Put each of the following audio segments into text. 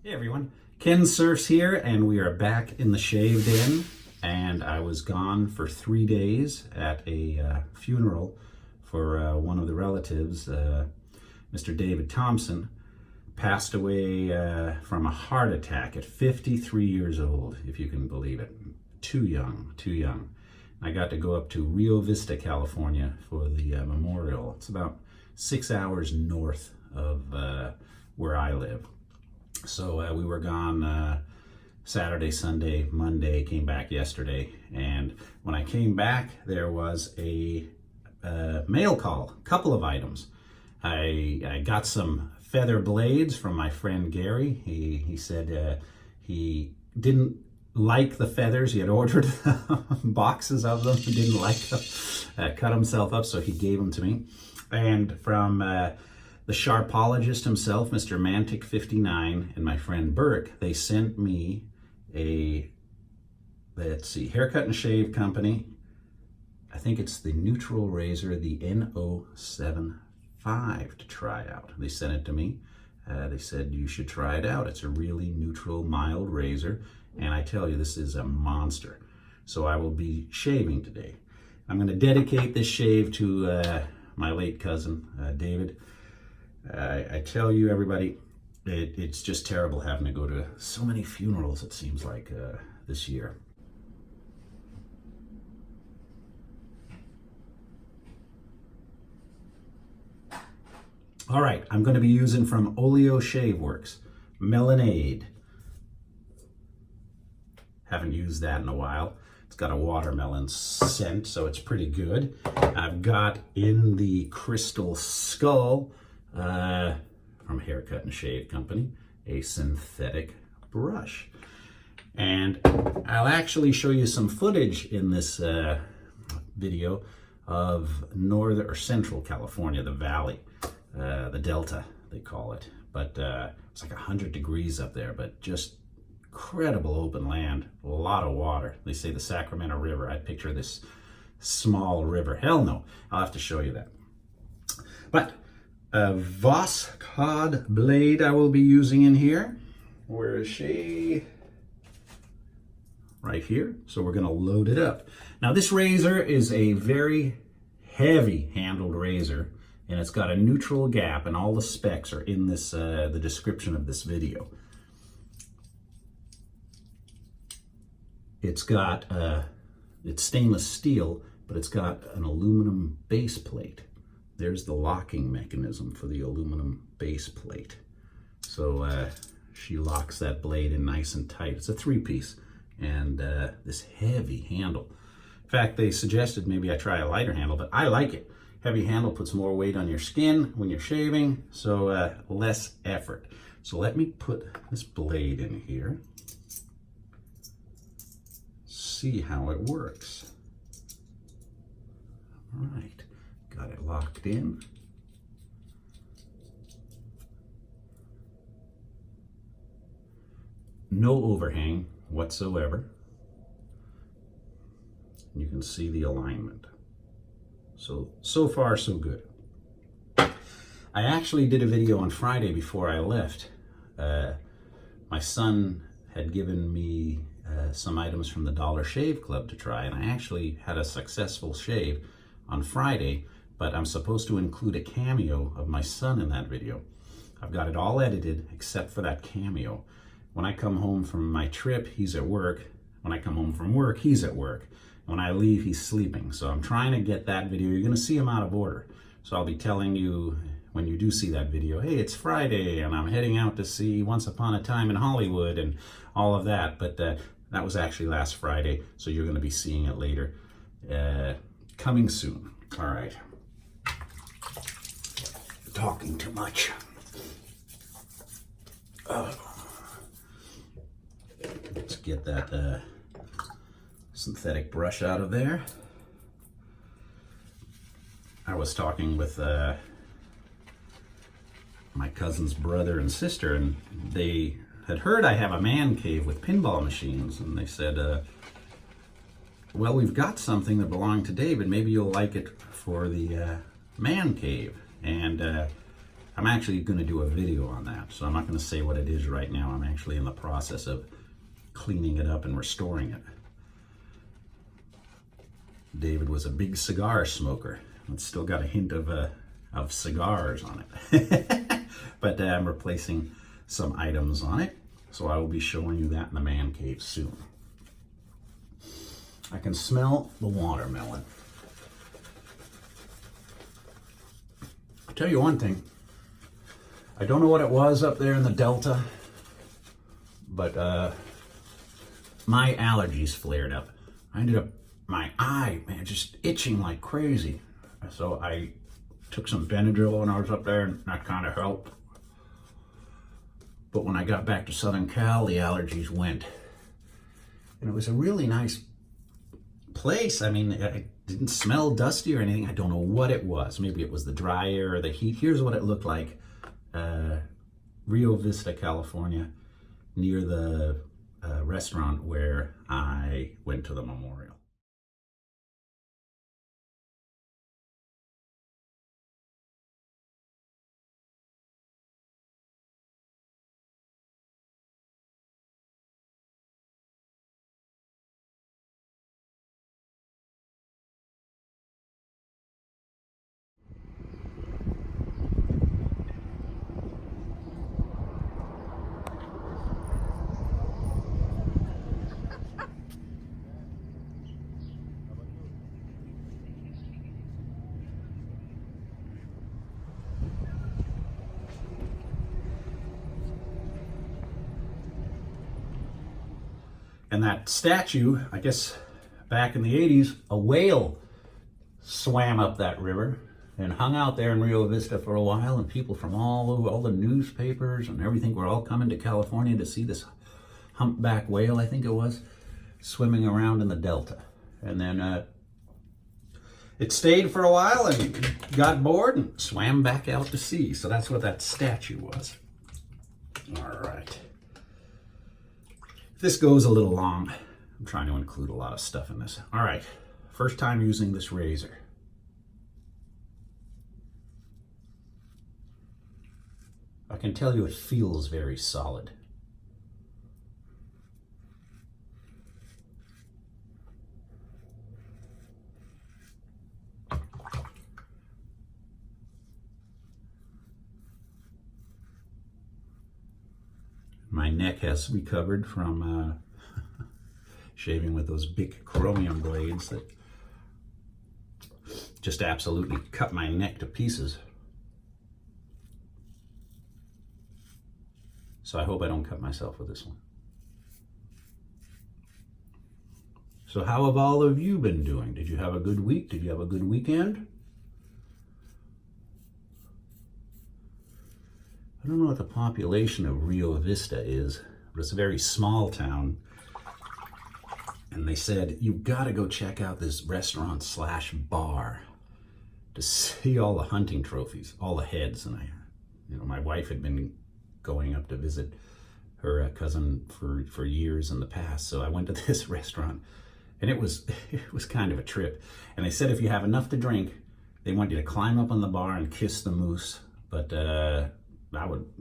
Hey everyone, Kensurfs here, and we are back in the shave den. And I was gone for 3 days at a funeral for one of the relatives, Mr. David Thompson. Passed away from a heart attack at 53 years old, if you can believe it. Too young, too young. I got to go up to Rio Vista, California for the memorial. It's about 6 hours north of where I live. So we were gone Saturday, Sunday, Monday, came back yesterday. And when I came back, there was a mail call, a couple of items. I got some feather blades from my friend Gary. He said he didn't like the feathers. He had ordered boxes of them. He didn't like them. Cut himself up, so he gave them to me. And from the sharpologist himself, Mr. Mantic59, and my friend Burke, they sent me a, let's see, haircut and shave company. I think it's the neutral razor, the N075, to try out. They sent it to me. They said you should try it out. It's a really neutral, mild razor, and I tell you, this is a monster. So I will be shaving today. I'm going to dedicate this shave to my late cousin, David. I tell you, everybody, it's just terrible having to go to so many funerals, it seems like, this year. All right, I'm going to be using from Oleo Shave Works, Melonade. Haven't used that in a while. It's got a watermelon scent, so it's pretty good. I've got in the Crystal Skull, from Haircut and Shave Company, a synthetic brush. And I'll actually show you some footage in this video of northern or central California, the valley, the Delta, they call it. But it's like 100 degrees up there, but just incredible open land, a lot of water. They say the Sacramento River. I picture this small river. Hell no, I'll have to show you that. But a Voss cod blade I will be using in here. Where is she? Right here. So we're going to load it up. Now this razor is a very heavy handled razor, and it's got a neutral gap, and all the specs are in this the description of this video. It's got it's stainless steel, but it's got an aluminum base plate. There's the locking mechanism for the aluminum base plate. So she locks that blade in nice and tight. It's a 3-piece, and this heavy handle. In fact, they suggested maybe I try a lighter handle, but I like it. Heavy handle puts more weight on your skin when you're shaving, so less effort. So let me put this blade in here. See how it works. All right. Got it locked in. No overhang whatsoever. You can see the alignment. So far, so good. I actually did a video on Friday before I left. My son had given me some items from the Dollar Shave Club to try, and I actually had a successful shave on Friday. But I'm supposed to include a cameo of my son in that video. I've got it all edited except for that cameo. When I come home from my trip, he's at work. When I come home from work, he's at work. When I leave, he's sleeping. So I'm trying to get that video. You're going to see him out of order. So I'll be telling you when you do see that video, hey, it's Friday and I'm heading out to see Once Upon a Time in Hollywood and all of that. But that was actually last Friday, so you're going to be seeing it later. Coming soon. All right. Talking too much. Let's get that synthetic brush out of there. I was talking with my cousin's brother and sister, and they had heard I have a man cave with pinball machines, and they said, well, we've got something that belonged to David. Maybe you'll like it for the man cave. And I'm actually going to do a video on that, so I'm not going to say what it is right now. I'm actually in the process of cleaning it up and restoring it. David was a big cigar smoker. It's still got a hint of cigars on it. But I'm replacing some items on it, so I will be showing you that in the man cave soon. I can smell the watermelon. I'll tell you one thing. I don't know what it was up there in the Delta, but my allergies flared up. I ended up, my eye, man, just itching like crazy. So I took some Benadryl when I was up there, and that kind of helped. But when I got back to Southern Cal, the allergies went. And it was a really nice place. I mean, it didn't smell dusty or anything. I don't know what it was. Maybe it was the dry air or the heat. Here's what it looked like. Rio Vista, California, near the restaurant where I went to the memorial. And that statue, I guess back in the 80s, a whale swam up that river and hung out there in Rio Vista for a while, and people from all over, all the newspapers and everything were all coming to California to see this humpback whale, I think it was, swimming around in the Delta. And then it stayed for a while and got bored and swam back out to sea. So that's what that statue was. All right. This goes a little long. I'm trying to include a lot of stuff in this. All right, first time using this razor. I can tell you it feels very solid. My neck has recovered from shaving with those big chromium blades that just absolutely cut my neck to pieces. So I hope I don't cut myself with this one. So how have all of you been doing? Did you have a good week? Did you have a good weekend? I don't know what the population of Rio Vista is, but it's a very small town. And they said, you've got to go check out this restaurant slash bar to see all the hunting trophies, all the heads. And my wife had been going up to visit her cousin for years in the past. So I went to this restaurant, and it was kind of a trip. And they said if you have enough to drink, they want you to climb up on the bar and kiss the moose. But I would,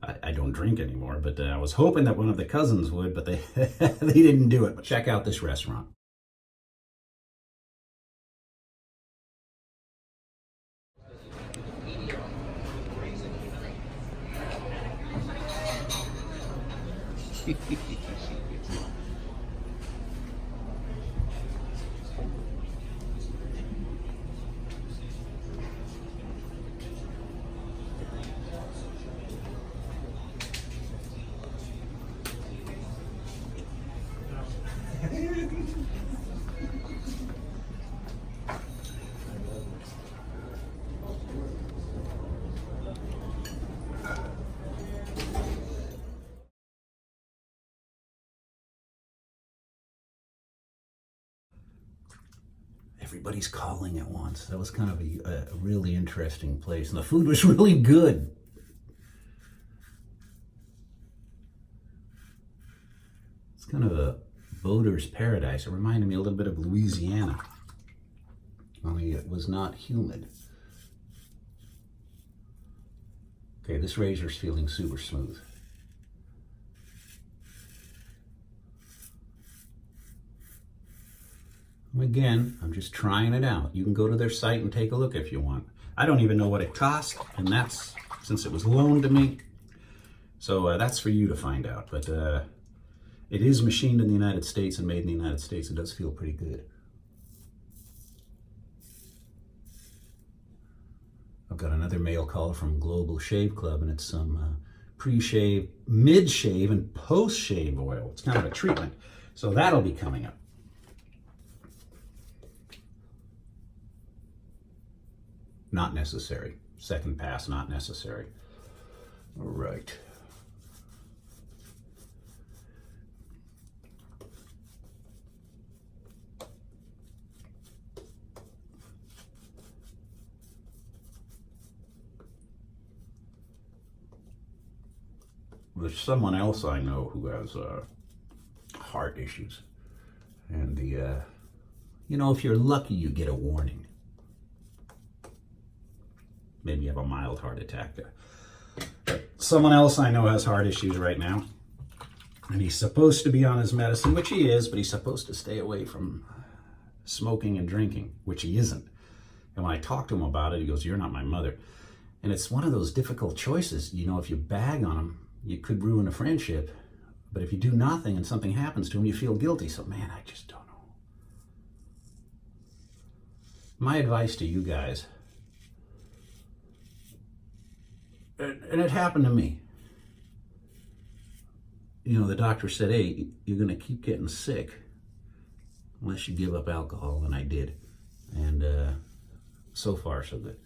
I don't drink anymore, but I was hoping that one of the cousins would, but they they didn't do it. But check out this restaurant. Everybody's calling at once. That was kind of a really interesting place, and the food was really good. It's kind of a boater's paradise. It reminded me a little bit of Louisiana, only it was not humid. Okay, this razor's feeling super smooth. Again, I'm just trying it out. You can go to their site and take a look if you want. I don't even know what it cost, and that's since it was loaned to me. So that's for you to find out. But it is machined in the United States and made in the United States. It does feel pretty good. I've got another mail call from Global Shave Club, and it's some pre-shave, mid-shave, and post-shave oil. It's kind of a treatment. So that'll be coming up. Not necessary. Second pass, not necessary. All right. There's someone else I know who has heart issues. And you know, if you're lucky, you get a warning. Maybe you have a mild heart attack. Someone else I know has heart issues right now. And he's supposed to be on his medicine, which he is, but he's supposed to stay away from smoking and drinking, which he isn't. And when I talk to him about it, he goes, "You're not my mother." And it's one of those difficult choices. You know, if you bag on him, you could ruin a friendship. But if you do nothing and something happens to him, you feel guilty. So, man, I just don't know. My advice to you guys, and it happened to me. You know, the doctor said, "Hey, you're going to keep getting sick unless you give up alcohol," and I did. And so far, so good.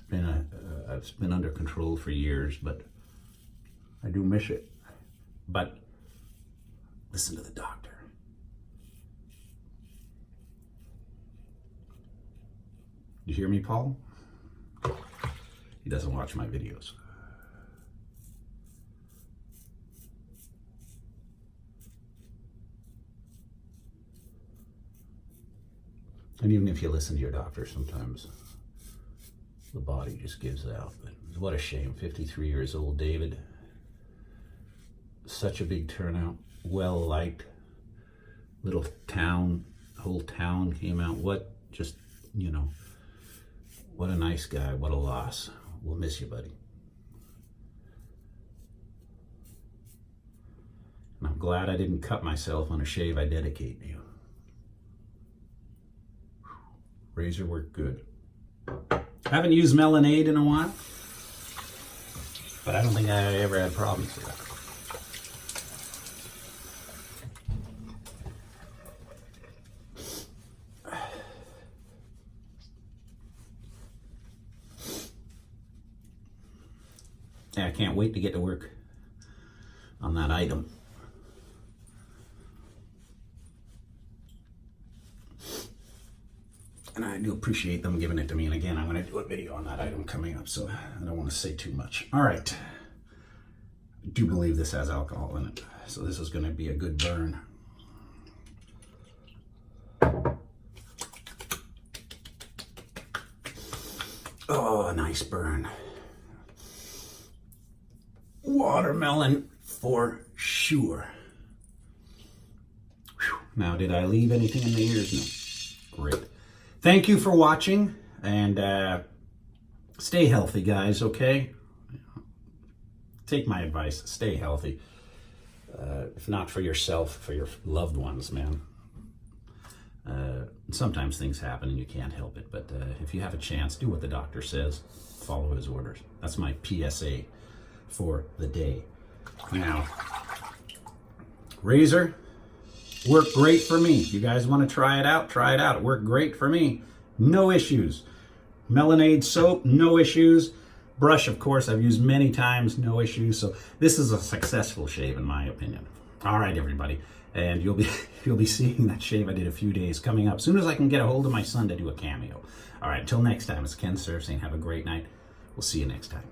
It's been under control for years, but I do miss it. But listen to the doctor. You hear me, Paul? He doesn't watch my videos. And even if you listen to your doctor, sometimes the body just gives out. But what a shame. 53 years old, David. Such a big turnout. Well liked. Little town, whole town came out. What just, you know, what a nice guy. What a loss. We'll miss you, buddy. And I'm glad I didn't cut myself on a shave I dedicate to you. Razor worked good. I haven't used Melonade in a while, but I don't think I ever had problems with that. Yeah, I can't wait to get to work on that item. And I do appreciate them giving it to me. And again, I'm going to do a video on that item coming up, so I don't want to say too much. All right. I do believe this has alcohol in it, so this is going to be a good burn. Oh, a nice burn. Watermelon for sure. Whew. Now, did I leave anything in the ears? No. Great. Thank you for watching, and stay healthy, guys, okay? Take my advice. Stay healthy. If not for yourself, for your loved ones, man. Sometimes things happen and you can't help it, but if you have a chance, do what the doctor says. Follow his orders. That's my PSA for the day. Now, razor worked great for me. You guys want to try it out? Try it out. It worked great for me. No issues. Melonade soap, no issues. Brush, of course, I've used many times, no issues. So this is a successful shave in my opinion. All right, everybody. And you'll be seeing that shave I did a few days coming up. As soon as I can get a hold of my son to do a cameo. All right, until next time, it's Kensurfs saying have a great night. We'll see you next time.